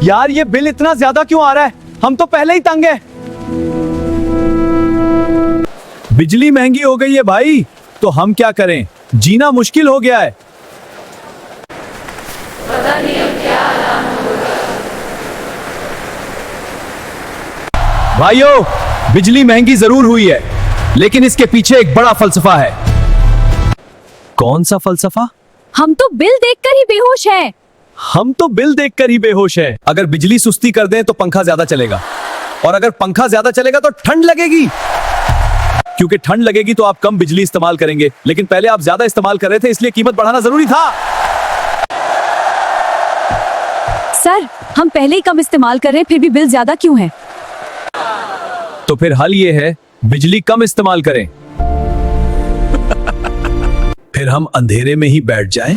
यार ये बिल इतना ज्यादा क्यों आ रहा है? हम तो पहले ही तंग है। बिजली महंगी हो गई है भाई, तो हम क्या करें? जीना मुश्किल हो गया है। भाइयों, बिजली महंगी जरूर हुई है, लेकिन इसके पीछे एक बड़ा फलसफा है। कौन सा फलसफा? हम तो बिल देखकर ही बेहोश हैं। हम तो बिल देखकर ही बेहोश हैं। अगर बिजली सुस्ती कर दें तो पंखा ज्यादा चलेगा, और अगर पंखा ज्यादा चलेगा तो ठंड लगेगी। क्योंकि ठंड लगेगी तो आप कम बिजली इस्तेमाल करेंगे, लेकिन पहले आप ज्यादा इस्तेमाल कर रहे थे, इसलिए कीमत बढ़ाना जरूरी था। सर, हम पहले ही कम इस्तेमाल कर रहे हैं, फिर भी बिल ज्यादा क्यों है? तो फिर हल ये है, बिजली कम इस्तेमाल करें। फिर हम अंधेरे में ही बैठ जाएं।